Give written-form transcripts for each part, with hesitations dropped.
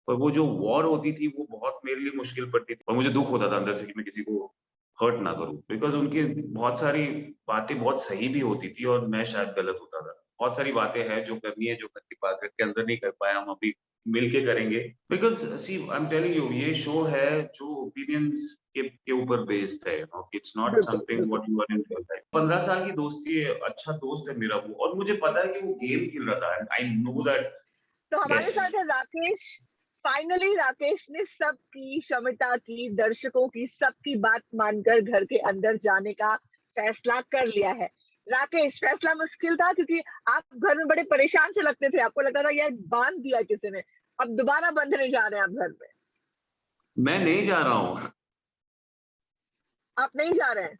पर वो जो वॉर होती थी वो बहुत मेरे लिए मुश्किल पड़ती थी और मुझे दुःख होता था अंदर से कि मैं किसी को हर्ट ना करूँ। बिकॉज़ उनकी बहुत सारी बातें बहुत सही भी होती थी और मैं शायद गलत होता था। बहुत सारी बातें हैं जो करनी है, जो घर की बात घर के अंदर नहीं कर पाए, हम अभी मिल के करेंगे। Because see I am telling you ये शो है जो ओपिनियंस के ऊपर बेस्ड है, यू नो, इट्स नॉट बिल्कुल, समथिंग बिल्कुल। What you are in real life. 15 साल की दोस्ती है, अच्छा दोस्त है मेरा वो और मुझे पता है कि वो गेम खेल रहा था। आई नो दैट तो हमारे यस। साथ है राकेश। फाइनली राकेश ने सबकी, शमिता की, दर्शकों की, सबकी बात मानकर घर के अंदर जाने का फैसला कर लिया है। राकेश, फैसला मुश्किल था क्योंकि आप घर में बड़े परेशान से लगते थे। आपको लगता था यार बांध दिया किसी ने। अब दोबारा बंधने जा रहे हैं आप घर में। मैं नहीं जा रहा हूँ। आप नहीं जा रहे हैं।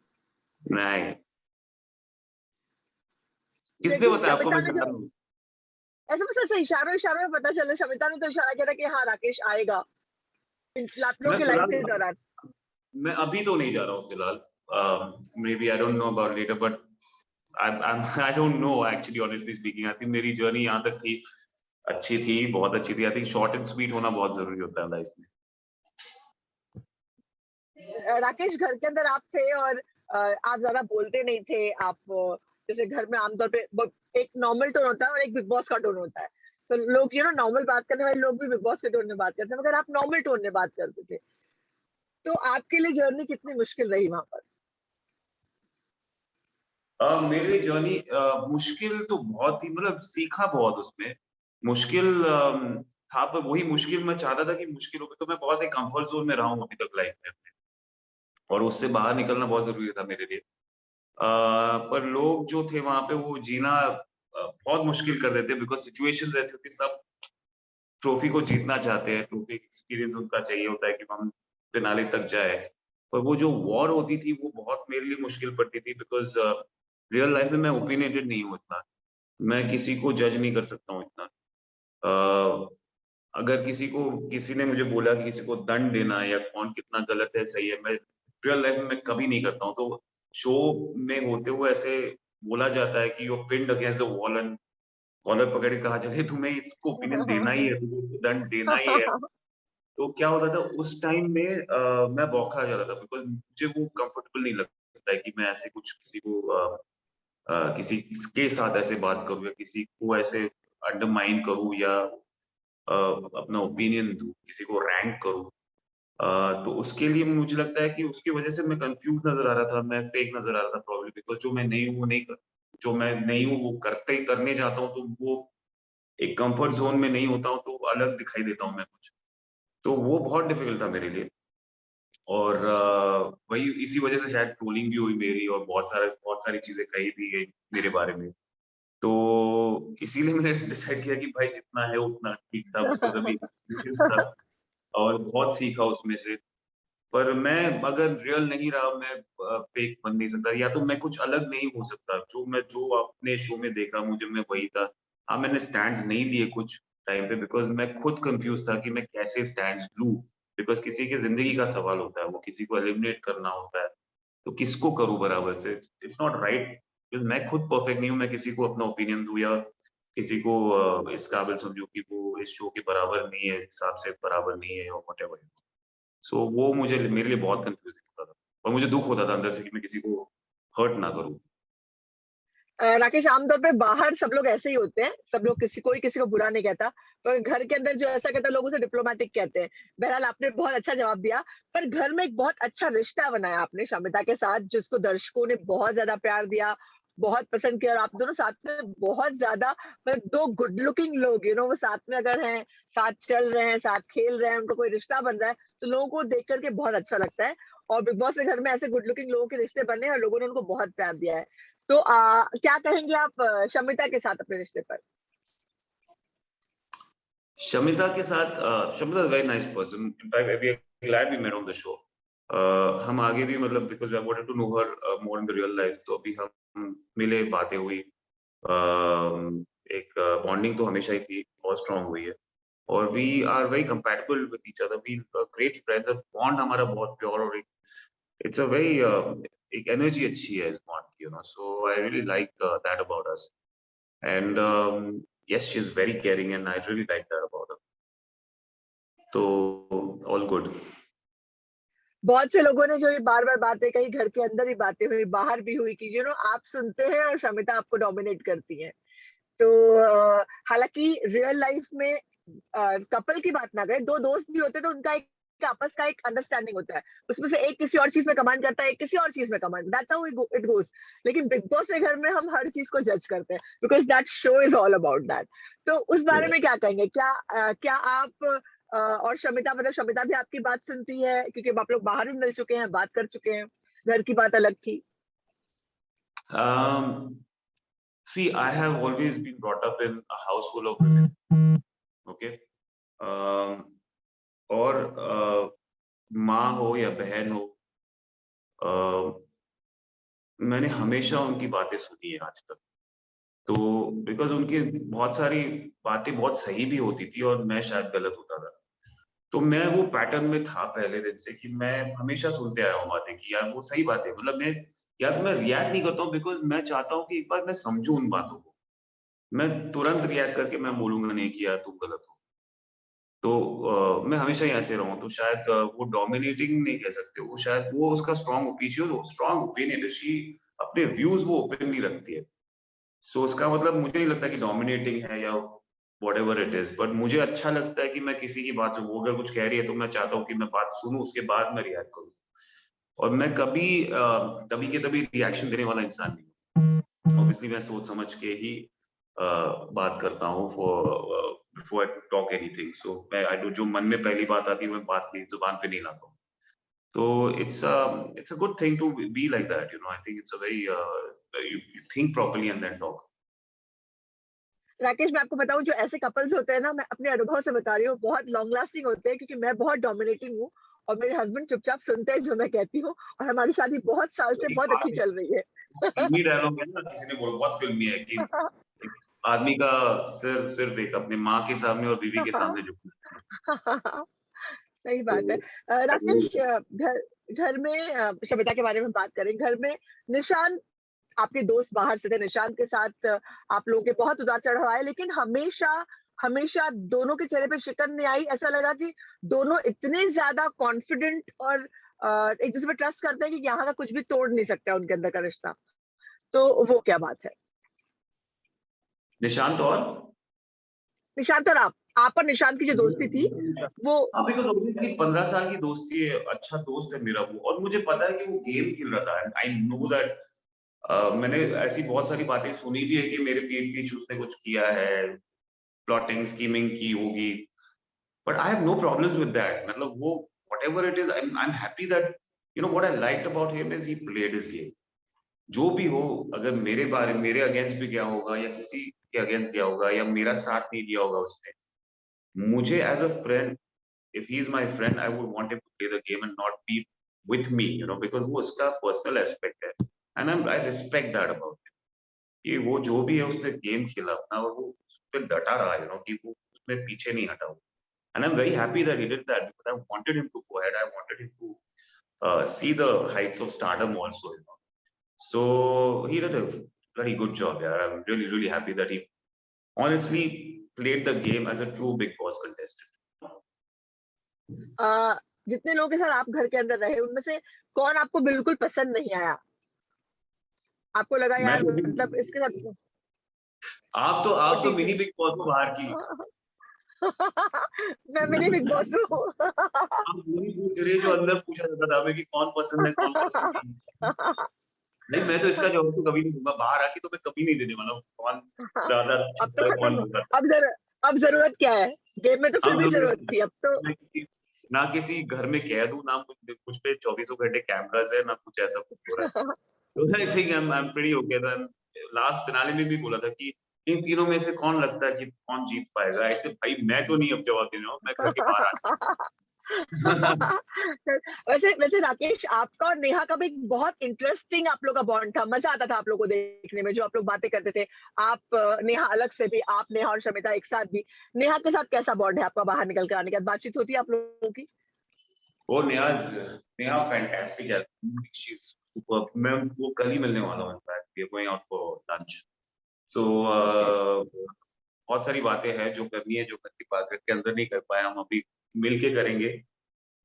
नहीं। किसने लेकिन बताया आपको शमिता मैं ने जा जो रहा हूँ? ऐसे बस ऐसे इशारों इशारों में पता चला, शमिता ने तो इशारा किया था कि हाँ राकेश आएगा इन आप लोगों मैं की लाइफ के फिलहाल दौरान। मैं अभी तो नहीं जा रहा हूँ फिलहाल। Maybe I don't know about later but I don't know actually honestly speaking. I think मेरी जर्नी यहाँ तक थी, अच्छी थी, बहुत अच्छी थी। I think short and sweet होना बहुत ज़रूरी होता है लाइफ में। राकेश, घर के अंदर आप थे और आप ज़्यादा बोलते नहीं थे। आप जैसे घर में आमतौर पे एक नॉर्मल टोन होता है और एक बिग बॉस का टोन होता है। तो लोग नॉर्मल बात करने वाले लोग भी बिग बॉस के टोन में बात करते हैं, मगर आप नॉर्मल टोन में बात करते थे। तो आपके लिए जर्नी कितनी मुश्किल रही वहाँ पर? मेरे लिए जर्नी मुश्किल तो बहुत ही, मतलब सीखा बहुत उसमें। मुश्किल था, पर वही मुश्किल मैं चाहता था कि मुश्किल हो गई तो मैं बहुत एक कंफर्ट ज़ोन में रहा हूँ अभी तक लाइफ में अपने और उससे बाहर निकलना बहुत ज़रूरी था मेरे लिए। पर लोग जो थे वहाँ पे वो जीना बहुत मुश्किल कर देते बिकॉज़ सिचुएशन ऐसी होती है, सब ट्रॉफी को जीतना चाहते हैं, ट्रॉफी एक्सपीरियंस उनका चाहिए होता है कि हम फिनाले तक जाएँ। पर वो जो वॉर होती थी वो बहुत मेरे लिए मुश्किल पड़ती थी बिकॉज़ रियल लाइफ में मैं ओपिनियटेड नहीं हूँ इतना। मैं किसी को जज नहीं कर सकता हूँ इतना। अ, अगर किसी ने मुझे बोला कि किसी को दंड देना या कौन कितना गलत है, सही है, मैं रियल लाइफ में मैं कभी नहीं करता हूँ। तो शो में होते हुए ऐसे बोला जाता है कि you are pinned against the wall and collar पकड़ के कहा जाए तुम्हें इसको ओपिनियन देना ही है, तुम्हें इसको दंड देना ही है। तो क्या होता था उस टाइम में मैं बौखला जाता था बिकॉज़ मुझे वो कंफर्टेबल नहीं लगता है कि मैं ऐसे कुछ किसी को किसी के साथ ऐसे बात करूँ या किसी को ऐसे अंडरमाइन करूँ या अपना ओपिनियन दूँ, किसी को रैंक करूँ। तो उसके लिए मुझे लगता है कि उसकी वज़ह से मैं कन्फ्यूज़ नज़र आ रहा था, मैं फेक नज़र आ रहा था प्रोबब्ली बिकॉज़ जो मैं नहीं हूँ वो नहीं कर जो मैं नहीं हूँ वो करने जाता हूँ तो वो एक कम्फर्ट ज़ोन में नहीं होता हूँ तो अलग दिखाई देता हूँ मैं कुछ। तो वो बहुत डिफ़िकल्ट था मेरे लिए और वही इसी वज़ह से शायद ट्रोलिंग भी हुई मेरी और बहुत सारी चीज़ें कही भी गई मेरे बारे में। तो इसीलिए मैंने डिसाइड किया कि भाई जितना है उतना ठीक था बिकॉज़ अभी एक्सपीरियंस था और बहुत सीखा उसमें से। पर मैं अगर रियल नहीं रहा मैं फेक बन नहीं सकता या तो मैं कुछ अलग नहीं हो सकता। जो आपने शो में देखा मुझे मैं वही था। हाँ, मैंने स्टैंड्स नहीं लिए कुछ टाइम पे बिकॉज़ मैं खुद कन्फ्यूज़ था कि मैं कैसे स्टैंड्स लूँ? बिकॉज़ किसी की ज़िंदगी का सवाल होता है, वो किसी को एलिमिनेट करना होता है। तो किसको करूँ बराबर से? इट्स नॉट राइट क्योंकि मैं खुद परफेक्ट नहीं हूँ, मैं किसी को अपना ओपिनियन दूँ या किसी को इस काबिल समझूँ कि वो इस शो के बराबर नहीं है, हिसाब से बराबर नहीं है और व्हाटएवर। सो वो मुझे मेरे लिए बहुत कन्फ्यूज़िंग होता था और मुझे दुःख होता था अंदर से कि मैं किसी को हर्ट ना करूँ। राकेश, आमतौर पे बाहर सब लोग ऐसे ही होते हैं। सब लोग कोई किसी को बुरा नहीं कहता। पर घर के अंदर जो ऐसा कहता है लोग उसे डिप्लोमैटिक कहते हैं। बहरहाल आपने बहुत अच्छा जवाब दिया। पर घर में एक बहुत अच्छा रिश्ता बनाया आपने शमिता के साथ, जिसको दर्शकों ने बहुत ज़्यादा प्यार दिया, बहुत पसंद किया और आप दोनों साथ में बहुत ज़्यादा, मतलब 2 गुड लुकिंग लोग वो साथ में अगर हैं, साथ चल रहे हैं, साथ खेल रहे हैं, उनका कोई रिश्ता बन रहा है, तो लोगों को देख कर के बहुत अच्छा लगता है। और बिग बॉस के घर में ऐसे गुड लुकिंग लोगों के रिश्ते बने हैं और लोगों ने उनको बहुत प्यार दिया है। तो क्या कहेंगे आप शमिता के साथ अपने रिश्ते पर? शमिता के साथ Shamita is a very nice person. In fact we are glad we met on the show. हम आगे भी मतलब because I wanted to know her more in the real life तो अभी हम मिले, बातें हुई। एक बॉन्डिंग तो हमेशा ही थी, बहुत स्ट्रॉन्ग हुई है और we are very compatible with each other. We great friends. Bond हमारा बहुत प्योर और इट्स अ वेरी एक एनर्जी अच्छी है इस बॉन्ड की, you know, so I really like that about us and yes, she is very caring and I really like that about her. तो all good. बहुत से लोगों ने जो ये बार-बार बातें कही, घर के अंदर ही बातें हुई, बाहर भी हुई कि आप सुनते हैं और शमिता आपको डोमिनेट करती हैं। तो हालाँकि रियल लाइफ में कपल की बात ना करें, 2 दोस्त भी होते हैं तो उनका एक आपस का एक अंडरस्टैंडिंग होता है। उसमें से एक किसी और चीज़ में कमांड करता है, एक किसी और चीज़ में command, that's how it goes. लेकिन बिग बॉस के घर में हम हर चीज़ को जज करते हैं because that show is all about that. तो उस बारे यस। में क्या कहेंगे? क्या आप और शमिता मतलब शमिता भी आपकी बात सुनती है? क्योंकि अब आप लोग बाहर भी मिल चुके हैं, बात कर चुके हैं, घर की बात अलग थी। See, I have always been brought up in a house full of women. Okay. Um, और माँ हो या बहन हो, अ, मैंने हमेशा उनकी बातें सुनी है आज तक। तो बिकॉज़ उनकी बहुत सारी बातें बहुत सही भी होती थी और मैं शायद गलत होता था। तो मैं वो पैटर्न में था पहले दिन से कि मैं हमेशा सुनते आया हूँ बातें कि यार वो सही बात है। मतलब मैं या तो मैं रिएक्ट नहीं करता हूँ बिकॉज़ मैं चाहता हूँ कि एक बार मैं समझूँ उन बातों को। मैं तुरंत रिएक्ट करके मैं बोलूँगा नहीं कि यार तुम गलत हो। तो मैं हमेशा ही ऐसे रहा हूँ, तो शायद वो डोमिनेटिंग नहीं कह सकते, वो शायद वो उसका स्ट्रॉन्ग ओपिनियन है, शी अपने व्यूज़ वो ओपनली रखती है। सो उसका मतलब मुझे नहीं लगता कि डोमिनेटिंग है या व्हाटएवर इट इज़, बट मुझे अच्छा लगता है कि मैं किसी की बात सुनूँ, वो अगर कुछ कह रही है तो मैं चाहता हूँ कि मैं बात सुनूँ, उसके बाद मैं रिएक्ट करूँ। और मैं कभी तभी के तभी रिएक्शन देने वाला इंसान नहीं हूँ। ऑब्वियसली मैं सोच समझ के ही अ, बात करता हूँ बिफोर आई टॉक एनीथिंग। सो मैं आई डू जो मन में पहली बात आती है, मैं बात नहीं ज़ुबान पे नहीं लाता हूँ। तो it's a good thing to be like that, I think it's a very you think properly and then talk. Rakesh, मैं आपको बताऊँ जो ऐसे कपल्स होते हैं ना, मैं अपने अनुभव से बता रही हूँ, बहुत लॉन्ग लास्टिंग होते हैं क्योंकि मैं बहुत डोमिनेटिंग हूँ और मेरे हस्बैंड चुपचाप सुनते हैं जो मैं कहती हूँ और हमारी शादी बहुत साल से एक बहुत अच्छी बात है, चल रही है। फिल्मी डायलॉग है ना, किसी ने बोला बहुत फिल्मी है कि एक आदमी का सिर सिर्फ एक अपनी माँ के सामने और बीवी के सामने झुकना चाहिए। सही तो बात है। वो राकेश, घर घर में सभ्यता के बारे में बात करें, घर में निशांत आपके दोस्त बाहर से थे, निशांत के साथ आप लोगों के बहुत उतार-चढ़ाव आए, लेकिन हमेशा हमेशा दोनों के चेहरे पे शिकन नहीं आई। ऐसा लगा कि दोनों इतने ज़्यादा कॉन्फिडेंट और एक-दूसरे पे ट्रस्ट करते हैं कि यहाँ का कुछ भी तोड़ नहीं सकता उनके अंदर का रिश्ता। तो वो क्या बात है? निशांत और निशांत और आप और निशांत की जो दोस्ती थी, वो हाँ, बिकॉज़ ऑब्वियसली 15 साल की दोस्ती है, अच्छा दोस्त है मेरा वो और मुझे पता है कि वो गेम खेल रहा था एंड आई नो दैट मैंने ऐसी बहुत सारी बातें सुनी भी है कि मेरे पीठ पीछे उसने कुछ किया है, प्लॉटिंग, स्कीमिंग की होगी। But I have no problems with that. मतलब वो whatever it is, I'm happy that what I liked about him is he played his game. जो भी हो, अगर मेरे अगेंस्ट भी गया होगा या किसी के अगेंस्ट गया होगा या मेरा साथ नहीं दिया होगा उसने, मुझे as a friend, if he is my friend, I would want him to play the game and not be with me, because वो उसका पर्सनल एस्पेक्ट है and I respect that about him. कि वो जो भी है उसने गेम खेला अपना और वो उस पे डटा रहा कि वो उसमें पीछे नहीं हटा वो। And I'm very happy that he did that because I wanted him to go ahead. I wanted him to see the heights of stardom also. So he did a very good job. Yeah, I'm really, really happy that he honestly played the game as a true Big Boss contestant. अ, जितने लोगों के साथ आप घर के अंदर रहे, उनमें से कौन आपको बिल्कुल पसंद नहीं आया? आपको लगा मैं यार तो मतलब इसके साथ आप तो ठीक मिनी बिग बॉस हो बाहर की। मैं मिनी बिग बॉस हूँ। आप वही पूछ रहे जो अंदर पूछा जाता था हमें कि कौन पसंद है, कौन पसंद नहीं। नहीं, मैं तो इसका जवाब तो कभी नहीं दूंगा। बाहर आके तो मैं कभी नहीं देने वाला हूँ कौन ज्यादा अब तो अच्छा है, कौन खत्म। बुरा। अब ज़रूरत क्या है? गेम में तो फिर अब भी जरूरत ज़रूरत थी, अब तो मैं किसी घर में कह दूं, ना कुछ पे चौबीसों घंटे कैमरास है, ना कुछ ऐसा कुछ हो रहा है। तो I think I am pretty okay. Last finale में भी बोला था कि इन तीनों में से कौन लगता है कि कौन जीत पाएगा। ऐसे भाई मैं तो नहीं अब जवाब दे रहा हूँ, मैं घर के बाहर आ गया। वैसे वैसे राकेश, आपका और नेहा का भी एक बहुत इंटरेस्टिंग आप लोग का बॉन्ड था। मज़ा आता था आप लोगों को देखने में, जो आप लोग बातें करते थे। आप नेहा अलग से भी, आप नेहा और शमिता एक साथ भी। नेहा के साथ कैसा बॉन्ड है आपका बाहर निकल कर आने के बाद? बातचीत होती है आप लोगों की? वो नेहा फैंटास्टिक है। She is superb. मैं वो कल ही मिलने वाला हूँ। In fact we are going out for lunch. So okay. बहुत सारी बातें हैं जो करनी है, जो घर की बात घर के अंदर नहीं कर पाए हम अभी। मिलके करेंगे.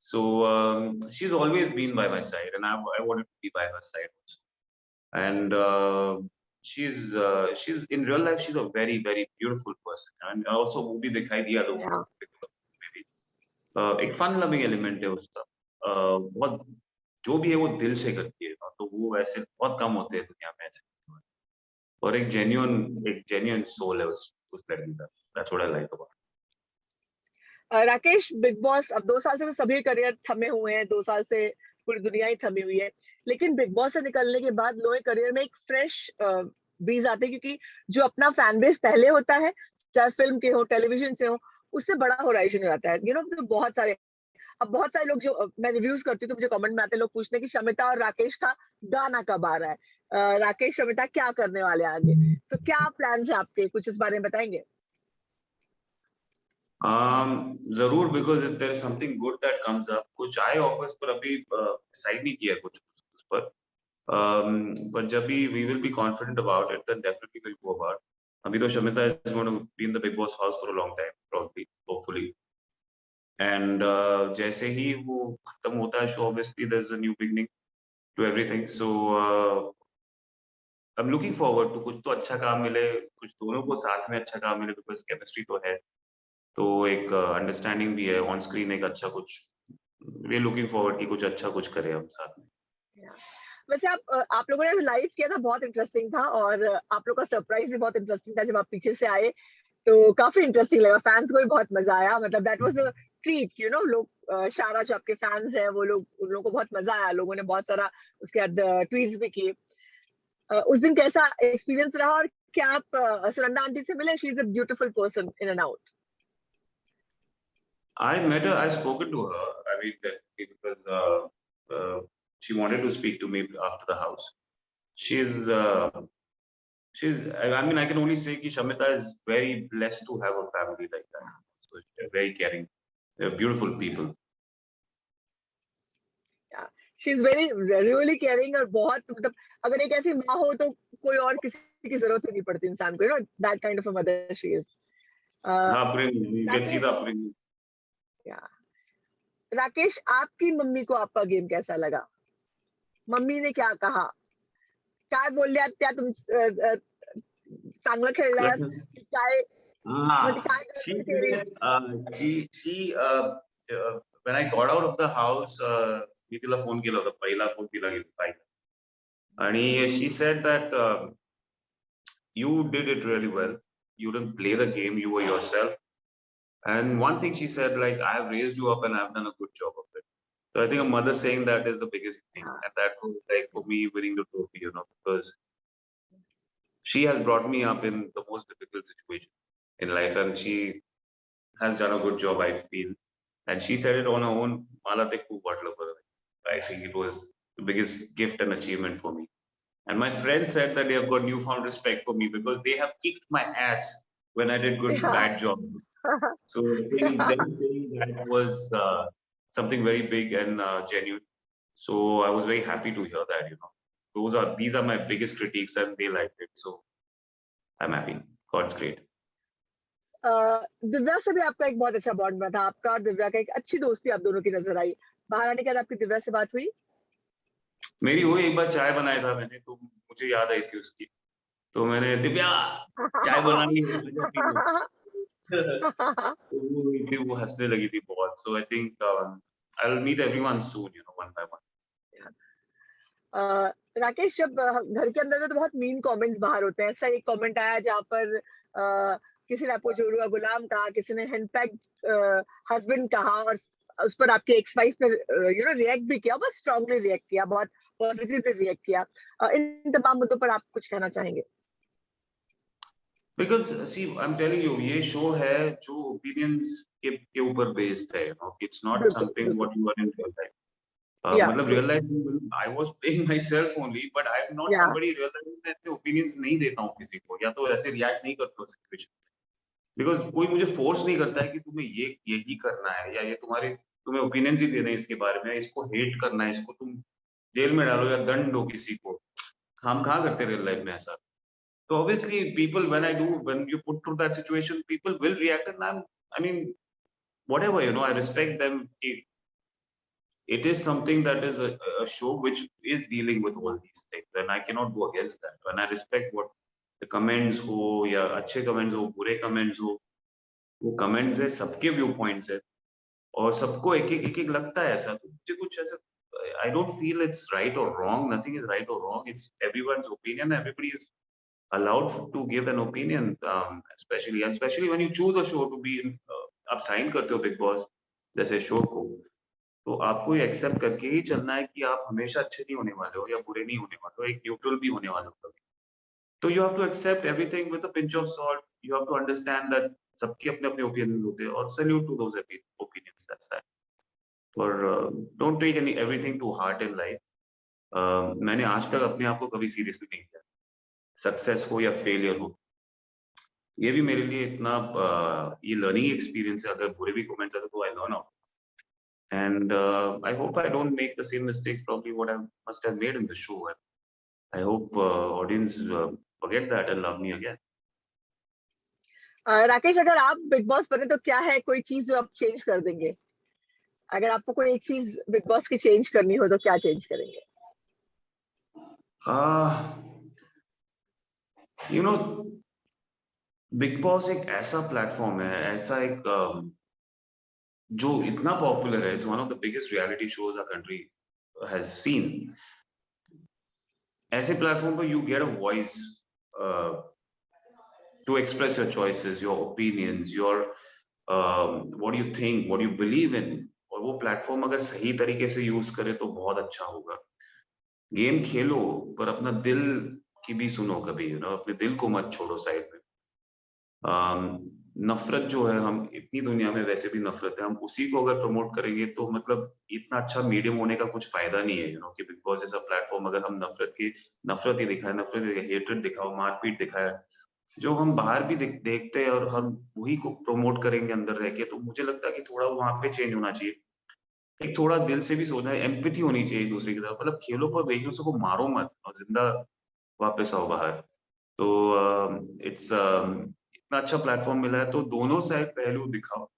So she's always been by my side, and I wanted to be by her side also. And she's in real life she's a very very beautiful person, and also वो भी दिखाई दिया लोगों या को में भी. एक फन लविंग एलिमेंट है उसका. बहुत जो भी है वो दिल से करती है ना, तो वो ऐसे बहुत कम होते हैं दुनिया में ऐसे. और एक जेन्युइन सोल है उस लड़की का. That's what I like about her. Rakesh, big boss अब 2 साल से तो सभी करियर थमे हुए हैं, 2 साल से पूरी दुनिया ही थमी हुई है। लेकिन बिग बॉस से निकलने के बाद लोगों के करियर में एक फ्रेश ब्रीज आती है, क्योंकि जो अपना फैन बेस पहले होता है, चाहे फ़िल्म के हो, टेलीविज़न से हो, उससे बड़ा होराइज़न हो जाता है। तो बहुत सारे लोग जो मैं रिव्यूज़ करती हूँ तो मुझे कमेंट में आते हैं, लोग पूछते हैं कि शमिता और राकेश का गाना कब आ रहा है? राकेश, शमिता क्या करने वाले हैं आगे? तो क्या प्लान्स हैं आपके? कुछ इस बारे में बताएँगे? जरूर, because if there is something good that comes up. कुछ आए ऑफर्स पर अभी डिसाइड नहीं किया कुछ उस पर. पर जब भी we will be confident about it, then definitely will go about. अभी तो Shamita is going to be in the Bigg Boss house for a long time probably, hopefully. And जैसे ही वो खत्म होता है show, obviously there is a new beginning to everything. So I am looking forward to कुछ तो अच्छा काम मिले, कुछ दोनों को साथ में अच्छा काम मिले, बिकॉज केमिस्ट्री तो है. तो एक अंडरस्टैंडिंग भी है ऑन स्क्रीन, एक अच्छा कुछ. वी आर लुकिंग फॉरवर्ड कि कुछ अच्छा कुछ करें हम साथ में. या। वैसे आप लोगों ने जो लाइव किया था बहुत इंटरेस्टिंग था, और आप लोग का सरप्राइज़ भी बहुत इंटरेस्टिंग था जब आप पीछे से आए, तो काफ़ी इंटरेस्टिंग लगा। फैन्स को भी बहुत मज़ा आया, मतलब दैट वाज़ अ ट्रीट, लोग शारा जो आपके फैन्स हैं वो लोग, उन लोगों को बहुत मज़ा आया। लोगों ने बहुत सारा उसके बाद ट्वीट्स भी किए। उस दिन कैसा एक्सपीरियंस रहा, और क्या आप सुनंदा आंटी से मिले? She is a beautiful person in and out. I met her. I spoken to her. I mean, definitely because she wanted to speak to me after the house. She's I mean, I can only say that Shamita is very blessed to have a family like that. So they're very caring. They're beautiful people. या, she is very really caring, और बहुत, मतलब अगर एक ऐसी माँ हो तो कोई और किसी की ज़रूरत ही नहीं पड़ती इंसान को, that kind of a mother she is. Uh, हाँ, पूरे you can see Rakesh the upbringing. या राकेश, आपकी मम्मी को आपका गेम कैसा लगा? मम्मी ने क्या कहा? काय बोलल्या त्या चांगलं खेळलास, की काय, म्हणजे Ah, काय she गडबड केली? said, when I got out of the house, मी तिला फोन केला होता. पहिला फोन तिला केला. आणि she said that you did it really well. You didn't play the game. You were yourself. And one thing she said, like, I have raised you up and I've done a good job of it. So I think a mother saying that is the biggest thing. हाँ, And that was like for me winning the trophy, because she has brought me up in the most difficult situation in life. And she has done a good job, I feel. And she said it on her own. Mala tekku butler. I think it was the biggest gift and achievement for me. And my friends said that they have got newfound respect for me because they have kicked my ass when I did good या. bad job. So I think them saying that was something very big and genuine. So I was very happy to hear that. These are my biggest critiques and they liked it. So I'm happy. God's great. Divya से भी आपका एक बहुत अच्छा bond बना था। आपका और दिव्या का एक अच्छी दोस्ती आप दोनों की नज़र आई। बाहर आने के बाद आपकी दिव्या से बात हुई? मेरी हुई, एक बार चाय बनाया था मैंने, तो मुझे याद आई थी उसकी. तो मैंने, दिव्या चाय बनानी है, आजा पी लो. तो वो हुई थी, वो हंसने लगी थी बहुत. So I think I'll meet everyone soon, one by one. अ, राकेश, जब घर के अंदर तो बहुत मीन कमेंट्स बाहर होते हैं। ऐसा एक कमेंट आया जहाँ पर किसी ने आपको जोड़ुआ गुलाम कहा, किसी ने हेनपेक्ड हस्बैंड कहा, और उस पर आपके एक्स वाइफ ने रिएक्ट भी किया, बहुत स्ट्रांगली रिएक्ट किया, बहुत पॉजिटिवली रिएक्ट किया। इन तमाम मुद्दों पर आप कुछ कहना चाहेंगे? Because see, I'm telling you, ये शो है जो opinions के ऊपर based है. It's not बिल्कुल, something बिल्कुल। what you are in real life. या मतलब ट्रू। real life में I was playing myself only, but I'm not या somebody real life में अपने opinions नहीं देता हूँ किसी को, या तो ऐसे react नहीं करता हूँ situation. Because कोई मुझे force नहीं करता है कि तुम्हें यही करना है, या ये तुम्हें opinions ही देने हैं इसके बारे में, इसको hate करना है, इसको तुम जेल में डालो या दंड दो किसी को. हम कहाँ करते real life में ऐसा? So obviously, when you put through that situation, people will react, and I mean, whatever, I respect them. It is something that is a show which is dealing with all these things, and I cannot go against that. And I respect what the comments हो या अच्छे comments हो, बुरे comments हो, वो comments है, सबके view points है, और सबको एक एक लगता है ऐसा, तो मुझे कुछ ऐसा, I don't feel it's right or wrong. Nothing is right or wrong. It's everyone's opinion. Everybody is allowed to give an opinion, especially when you choose a show to be in. आप sign करते हो big boss जैसे show को, तो आपको ये accept करके ही चलना है कि आप हमेशा अच्छे नहीं होने वाले हो या बुरे नहीं होने वाले हो, एक न्यूट्रल भी होने वाले हो। तो you have to accept everything with a pinch of salt. You have to understand that सबके अपने-अपने ओपिनियन होते हैं, और salute to those opinions, that's that. और don't take everything to heart in life. मैंने आज तक अपने आप को कभी सीरियसली नहीं लिया, सक्सेस हो या फेलियर हो। ये भी मेरे लिए इतना ये लर्निंग एक्सपीरियंस है। अगर बुरे भी कमेंट्स आते तो I learn out, and I hope I don't make the same mistakes probably what I must have made in the show. I hope audience forget that and love me again. Rakesh, अगर आप big boss बने तो क्या है कोई चीज जो आप चेंज कर देंगे? अगर आपको कोई एक चीज बिग बॉस की चेंज करनी हो तो क्या चेंज करेंगे? You know, बिग बॉस एक ऐसा प्लेटफॉर्म है, ऐसा एक जो इतना पॉपुलर है, it's one of the biggest reality shows our country has seen. ऐसे प्लेटफॉर्म पर you get a voice to express your choices, your opinions, your what you think, what you believe in, और वो platform अगर सही तरीके से use करे तो बहुत अच्छा होगा। गेम खेलो पर अपना दिल की भी सुनो कभी, अपने दिल को मत छोड़ो साइड में। नफरत जो है, हम इतनी दुनिया में वैसे भी नफरत है, हम उसी को अगर प्रमोट करेंगे तो मतलब इतना अच्छा मीडियम होने का कुछ फायदा नहीं है, कि बिग बॉस जैसा प्लेटफॉर्म अगर हम नफरत ही दिखाए, हेट्रेड दिखाओ, मारपीट दिखाए, जो हम बाहर भी देखते हैं, और हम वही को प्रमोट करेंगे अंदर रह के, तो मुझे लगता है कि थोड़ा वहां पे चेंज होना चाहिए। एक थोड़ा दिल से भी सोचना है, एम्पैथी होनी चाहिए एक दूसरे की तरफ। मतलब खेलो पर एक दूसरे को मारो मत, और जिंदा वापस आओ बाहर। तो इट्स इतना अच्छा प्लेटफॉर्म मिला है, तो दोनों साइड पहलू दिखाओ।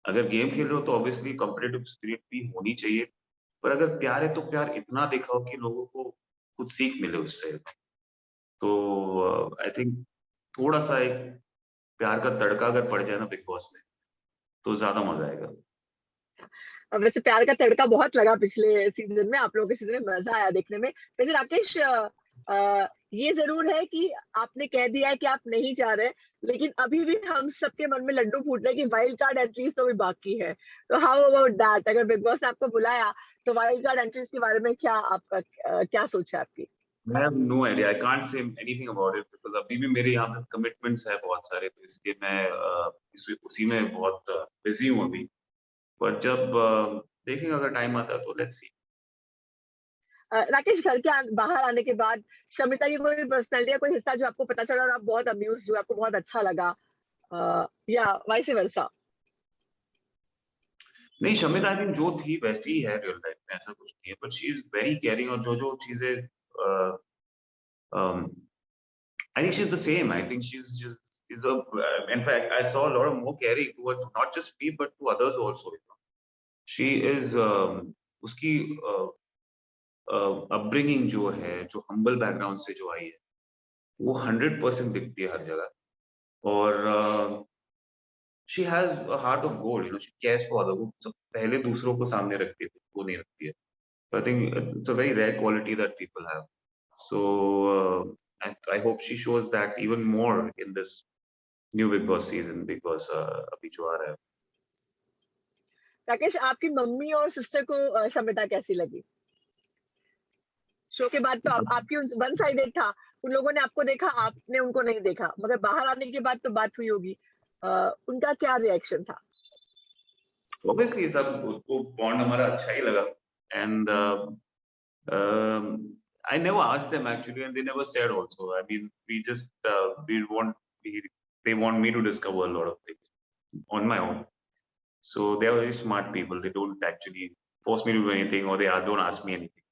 अगर गेम खेल रहे हो तो ऑब्वियसली कॉम्पिटिटिव स्पिरिट भी होनी चाहिए, पर अगर प्यार है तो प्यार इतना दिखाओ कि लोगों को कुछ सीख मिले उससे। तो आई थिंक थोड़ा सा एक प्यार का तड़का अगर पड़ जाए ना बिग बॉस में, तो ज्यादा मजा आएगा। वैसे प्यार का तड़का बहुत लगा पिछले सीजन में, आप लोगों के सीजन में मजा आया देखने में। वैसे राकेश, ये जरूर है कि आपने कह दिया है कि आप नहीं चाह रहे, लेकिन अभी भी हम सबके मन में लड्डू फूट रहे हैं कि वाइल्ड कार्ड एंट्रीज तो भी बाकी है। तो हाउ अबाउट दैट? अगर बिग बॉस ने आपको बुलाया तो वाइल्ड कार्ड एंट्रीज के बारे में क्या आपका क्या सोच है आपकी? I have no idea. I can't say anything about it because अभी भी मेरे यहाँ पे कमिटमेंट्स है बहुत सारे, तो इसलिए मैं उसी में बहुत बिजी हूँ अभी। पर जब देखेंगे, अगर टाइम आता है तो लेट्स सी। राकेश, घर के बाहर आने के बाद शमिता की कोई पर्सनैलिटी या कोई हिस्सा जो आपको पता चला और आप बहुत अम्यूज हुए, आपको बहुत अच्छा लगा, या वाइस वर्सा? नहीं, शमिता आई थिंक जो थी वैसी ही है रियल लाइफ में, ऐसा कुछ नहीं है, but she is very caring, और जो जो चीजें I think she's the same. I think she's a. In fact, I saw a lot of more caring towards not just me but to others also. She is उसकी upbringing जो है, जो humble background से जो आई है, वो 100% दिखती है हर जगह। और she has a heart of gold, she cares for other, वो सब पहले दूसरों को सामने रखती है, वो नहीं रखती है। So I think it's a very rare quality that people have. So I hope she shows that even more in this new Big Boss season, because अभी जो आ रहा है। राकेश, आपकी मम्मी और सिस्टर को शमिता कैसी लगी? शो के बाद तो आपकी वन साइडेड था, उन लोगों ने आपको देखा, आपने उनको नहीं देखा, मगर बाहर आने के बाद तो बात हुई होगी। उनका क्या रिएक्शन था? Obviously सब उसको बॉन्ड हमारा अच्छा ही लगा, and I never asked them actually, and they never said also. I mean, we just they want me to discover a lot of things on my own. So they are very smart people. They don't actually force me to do anything, or they don't ask me anything.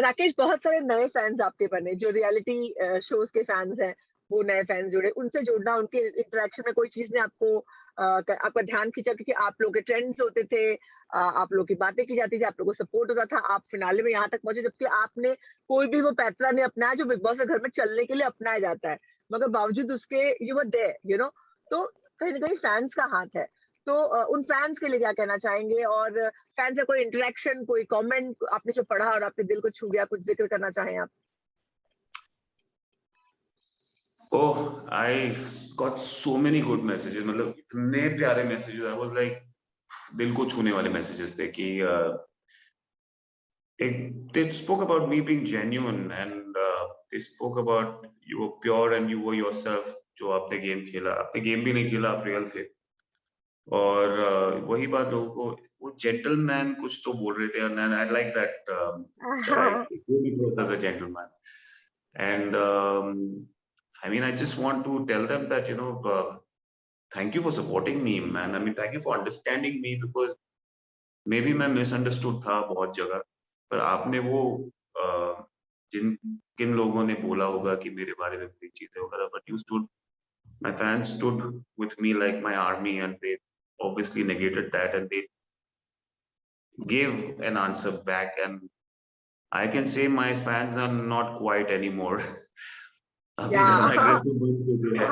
Rakesh, बहुत सारे नए fans आपके बने, जो reality shows के fans हैं, वो नए फैंस जुड़े, उनसे जुड़ना, उनके इंटरेक्शन में कोई चीज ने आपको आपका ध्यान खींचा क्योंकि आप लोग के ट्रेंड्स होते थे, आप लोग की बातें की जाती थी, आप लोगों को सपोर्ट होता था, आप फिनाले में यहाँ तक पहुंचे, जबकि आपने कोई भी वो पैतरा नहीं अपनाया जो बिग बॉस के घर में चलने के लिए अपनाया जाता है, मगर बावजूद उसके यू वर देयर, तो कहीं ना कहीं फैंस का हाथ है। तो उन फैंस के लिए क्या कहना चाहेंगे, और फैंस से कोई इंटरेक्शन, कोई कमेंट आपने जो पढ़ा और आपके दिल को छू गया, कुछ जिक्र करना चाहें आप? Oh, I got so many good messages. मतलब इतने प्यारे messages. I was like दिल को छूने वाले messages थे कि they spoke about me being genuine and they spoke about you were pure and you were yourself. जो आपने गेम खेला, आपने गेम भी नहीं खेला, आप रियल थे। और वही बात लोगों को वो जेंटलमैन कुछ तो बोल रहे थे and I like that I came across as a gentleman and I mean I just want to tell them that thank you for supporting me man. I mean thank you for understanding me because maybe मैं misunderstood था बहुत जगह पर आपने वो जिन किन लोगों ने बोला होगा कि मेरे बारे में बुरी चीजें वगैरह but you stood my fans stood with me like my army and they obviously negated that and they gave an answer back and I can say my fans are not quiet anymore. अभी या ज़्यादा aggressive बन चुके हैं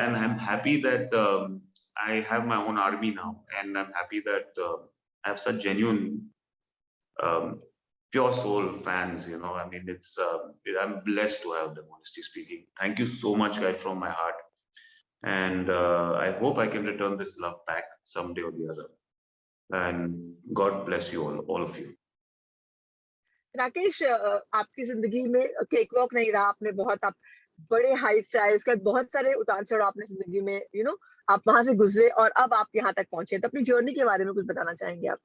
and I'm happy that I have my own army now and I'm happy that I have such genuine um, pure soul fans, I mean I'm blessed to have them, honestly speaking. Thank you so much guys from my heart and I hope I can return this love back someday or the other and God bless you all of you. Rakesh, आपकी जिंदगी में cake walk नहीं रहा, आपने बहुत, आप बड़े height से आए, उसके बाद बहुत सारे उतार चढ़ाव आपने जिंदगी में, आप वहां से गुजरे और अब आप यहाँ तक पहुंचे, तो अपनी जर्नी के बारे में कुछ बताना चाहेंगे आप?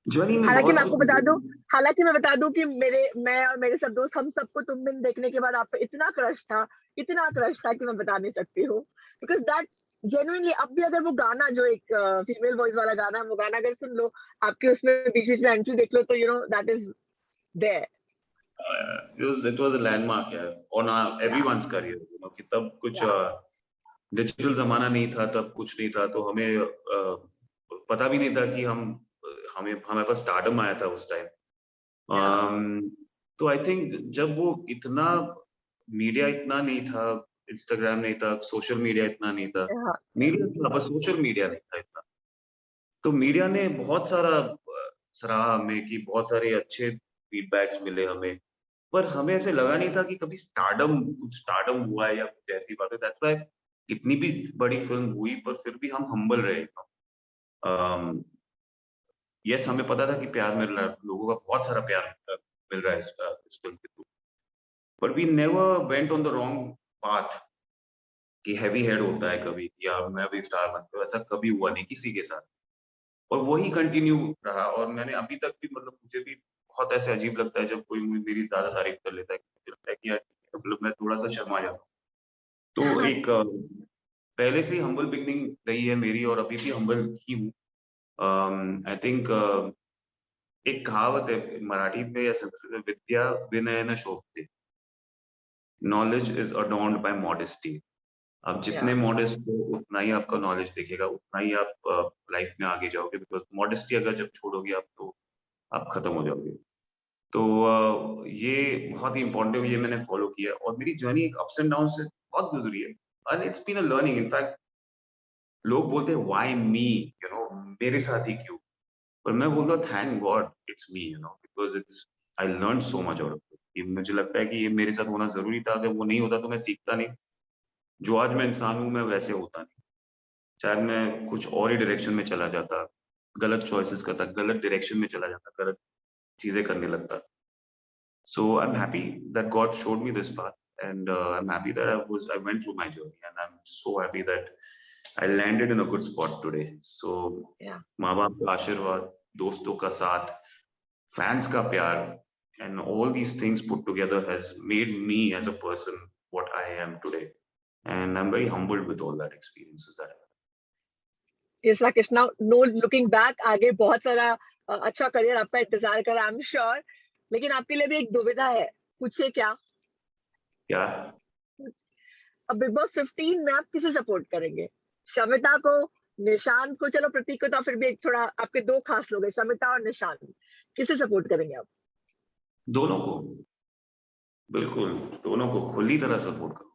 जर्नी में हालांकि मैं बहुत आपको बता दूं हालांकि मैं बता दूं कि मैं और मेरे सब दोस्त, हम सबको तुम बिन देखने के बाद आप पे इतना क्रश था कि मैं बता नहीं सकती हूँ, बिकॉज दैट जेन्युइनली, अब भी अगर वो गाना जो एक फीमेल वॉइस वाला गाना है, वो गाना अगर सुन लो, आपके उसमें बीच बीच में एंट्री देख लो, तो that is there. it was a landmark yeah, on everyone's career कि तब कुछ डिजिटल जमाना नहीं था, तब कुछ नहीं था, तो हमें पता भी नहीं था कि हमारे पास स्टारडम आया था उस टाइम। तो आई थिंक जब वो इतना मीडिया इतना नहीं था, इंस्टाग्राम नहीं था, सोशल मीडिया इतना नहीं था, मीडिया था बस सोशल मीडिया नहीं था इतना, तो मीडिया ने बहुत सारा सराहा हमें कि बहुत सारे अच्छे फीडबैक्स मिले हमें, पर हमें ऐसे लगा नहीं था कि कभी कुछ स्टारडम हुआ है या कुछ ऐसी बात है। दैट्स व्हाई कितनी भी बड़ी फिल्म हुई पर फिर भी हम हम्बल रहे। यस हमें पता था कि प्यार मिल रहा है, लोगों का बहुत सारा प्यार मिल रहा है इस फिल्म के through, but we never went on the wrong path कि हैवी हेड होता है कभी या मैं भी स्टार बनता हूँ, ऐसा कभी हुआ नहीं किसी के साथ, और वही कंटिन्यू रहा। और मैंने अभी तक भी मतलब मुझे भी बहुत ऐसे अजीब लगता है जब कोई मेरी ज्यादा तारीफ कर लेता है, मुझे लगता है कि यार मतलब मैं थोड़ा सा शर्मा जाता हूँ। तो एक पहले से हम्बल बिगनिंग रही है मेरी और अभी भी हम्बल ही हूँ। आई थिंक एक कहावत है मराठी में या संस्कृत में, विद्या विनय न शोभते, नॉलेज इज अडॉर्न्ड बाय मॉडेस्टी। आप जितने मॉडेस्ट हो उतना ही आपका नॉलेज दिखेगा, उतना ही आप लाइफ में आगे जाओगे, बिकॉज मॉडेस्टी अगर जब छोड़ोगे आप तो आप खत्म हो जाओगे। तो ये बहुत ही इंपॉर्टेंट है, ये मैंने फॉलो किया और मेरी जर्नी एक अप्स एंड डाउन से बहुत गुजरी है and it's been a learning. In fact लोग बोलते हैं व्हाई मी, मेरे साथ ही क्यों, पर मैं बोलता हूँ thank God it's me, because it's I learn so much out of it. मुझे लगता है कि ये मेरे साथ होना जरूरी था, अगर वो नहीं होता तो मैं सीखता नहीं। जो आज मैं इंसान हूँ मैं वैसे होता नहीं, शायद मैं कुछ और ही डायरेक्शन में चला जाता, गलत चॉइसेस करता, गलत डायरेक्शन में चला जाता, गलत चीजें करने लगता। So I'm happy that God showed me this path, and I'm happy that I went through my journey, and I'm so happy that I landed in a good spot today. So माँ बाप का आशीर्वाद, दोस्तों का साथ, fans का प्यार, and all these things put together has made me as a person what I am today, and I'm very humbled with all that experiences that. Yes, Rakesh, now no looking back, आगे बहुत सारा अच्छा career आपका इंतजार कर रहा है, I am sure. लेकिन आपके लिए भी एक दुविधा है, पूछिए क्या? क्या? अब बिग बॉस 15 में आप किसे सपोर्ट करेंगे? शमिता को, निशांत को, चलो प्रतीक को तो फिर भी एक थोड़ा आपके 2 खास लोग हैं, शमिता और निशांत। किसे सपोर्ट करेंगे आप? दोनों को, बिल्कुल, दोनों को खुली तरह सपोर्ट करूँगा।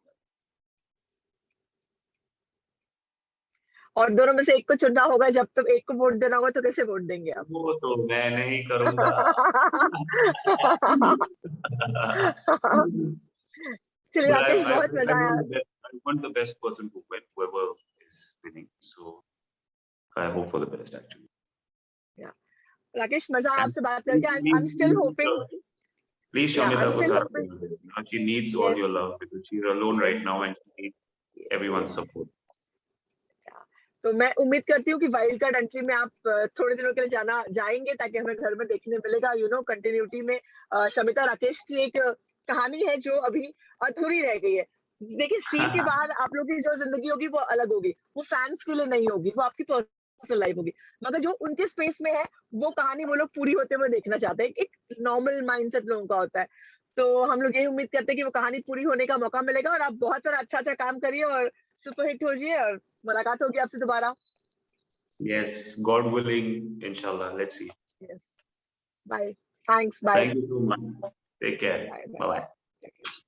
और दोनों में से एक को चुनना होगा, जब तक एक को वोट देना होगा तो कैसे वोट देंगे आप? वो तो मैं नहीं करूँगा। चलिए But राकेश, बहुत मजा आया। I want the best person to win, whoever is winning. So I hope for the best actually. या राकेश, मजा आया And आपसे बात करके। I am still hopping. please या आई Shamita एम को स्टिल सारा होपिंग। प्यार देना. She needs all yes, your love because she's alone right yes, now and she needs everyone's yes. support. तो मैं उम्मीद करती हूँ कि वाइल्ड कार्ड एंट्री में आप थोड़े दिनों के लिए जाएंगे, ताकि हमें घर में देखने मिलेगा, कंटिन्यूटी में शमिता राकेश की एक कहानी है जो अभी अधूरी रह गई है। देखिए, स्क्रीन के बाहर आप लोग की जो जिंदगी होगी वो अलग होगी, वो फैंस के लिए नहीं होगी, वो आपकी पर्सनल लाइफ होगी, मगर जो उनके स्पेस में है वो कहानी वो लोग पूरी होते हुए देखना चाहते हैं। एक नॉर्मल माइंडसेट लोगों का होता है। तो हम लोग यही उम्मीद करते हैं कि वो कहानी पूरी होने का मौका मिलेगा, और आप बहुत सारा अच्छा अच्छा काम करिए और सुपरहिट हो जाइए, और मुलाकात होगी आपसे दोबारा। Yes, God willing, inshallah. Let's see. Yes. Bye. Thanks. Bye. Thank you so much. Take care. Bye. Bye Bye. bye. Bye.